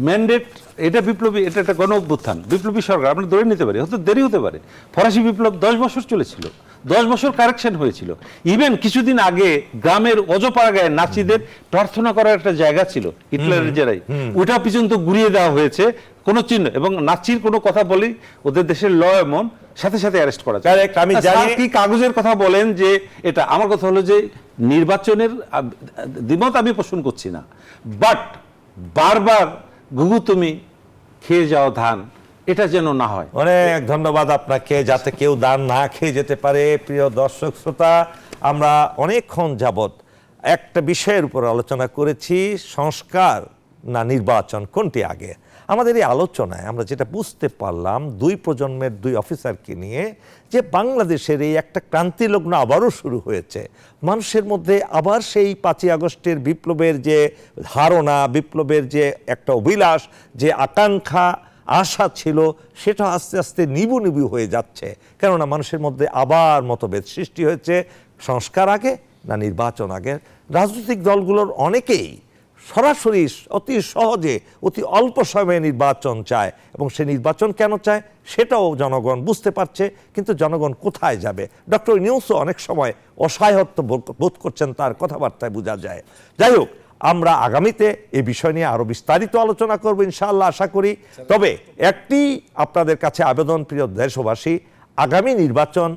ম্যান্ডেট, এটা বিপ্লবী, এটা একটা গণ অভ্যুত্থান, বিপ্লবী সরকার আমরা ধরে নিতে পারি, হয়তো দেরি হতে পারে। ফরাসি বিপ্লব 10 বছর চলেছিল, 10 বছর কারেকশন হয়েছিল। ইভেন কিছুদিন আগে গ্রামের অজপাড়াগায় নাচিদের প্রার্থনা করার একটা জায়গা ছিল হিটলারের জেরাই, ওটা পর্যন্ত ঘুরিয়ে দেওয়া হয়েছে, কোনো চিহ্ন এবং নাচির কোনো কথা বলি ওদের দেশের ল এমন সাথে সাথে অ্যারেস্ট করা যায়। Correct, আমি জানি। স্যার, কি কাগজের কথা বলেন যে এটা, আমার কথা হলো যে নির্বাচনের দ্বিমত আমি পোষণ করছি না, বাট বারবার ঘুঘু তুমি খেয়ে যাও ধান, এটা যেন না হয়। অনেক ধন্যবাদ আপনাকে, যাতে কেউ দান না খেয়ে যেতে পারে। প্রিয় দর্শক শ্রোতা, আমরা অনেকক্ষণ যাবৎ একটা বিষয়ের উপর আলোচনা করেছি, সংস্কার না নির্বাচন, কোনটি আগে। আমাদের এই আলোচনায় আমরা যেটা বুঝতে পারলাম, দুই প্রজন্মের দুই অফিসারকে নিয়ে, যে বাংলাদেশের এই একটা ক্রান্তিলগ্ন আবারও শুরু হয়েছে। মানুষের মধ্যে আবার সেই 5ই আগস্টের বিপ্লবের যে ধারণা, বিপ্লবের যে একটা অভিলাষ, যে আকাঙ্ক্ষা, আশা ছিল, সেটা আস্তে আস্তে নিবু নিবু হয়ে যাচ্ছে। কেননা মানুষের মধ্যে আবার মতভেদ সৃষ্টি হয়েছে। সংস্কার আগে না নির্বাচন আগে? রাজনৈতিক দলগুলোর অনেকেই সরাসরি অতি সহজে অতি অল্প সময়ে নির্বাচন চায়, এবং সে নির্বাচন কেন চায় সেটাও জনগণ বুঝতে পারছে। কিন্তু জনগণ কোথায় যাবে? ডক্টর ইউনূসও অনেক সময় অসহায়ত্ব বোধ করছেন, তার কথাবার্তায় বোঝা যায়। যাই হোক, আমরা আগামীতে এই বিষয় নিয়ে আরো বিস্তারিত আলোচনা করব ইনশাআল্লাহ আশা করি। তবে একটি আপনাদের কাছে আবেদন, প্রিয় দেশবাসী, আগামী নির্বাচন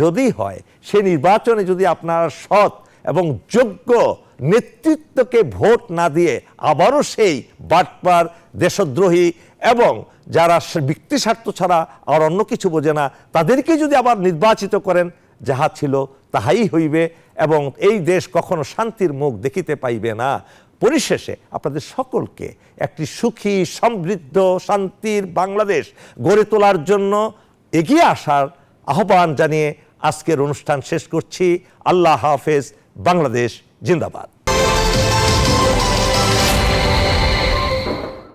যদি হয়, সেই নির্বাচনে যদি আপনারা সৎ এবং যোগ্য নেতৃত্বকে ভোট না দিয়ে আবারও সেই বাটপার, দেশদ্রোহী এবং যারা ব্যক্তি স্বার্থ ছাড়া আর অন্য কিছু বোঝে না, তাদেরকে যদি আবার নির্বাচিত করেন, যাহা ছিল তাহাই হইবে এবং এই দেশ কখনো শান্তির মুখ দেখিতে পাইবে না। পরিশেষে আপনাদের সকলকে একটি সুখী, সমৃদ্ধ, শান্তির বাংলাদেশ গড়ে তোলার জন্য এগিয়ে আসার আহ্বান জানিয়ে আজকের অনুষ্ঠান শেষ করছি। আল্লাহ হাফেজ। বাংলাদেশ জিন্দাবাদ।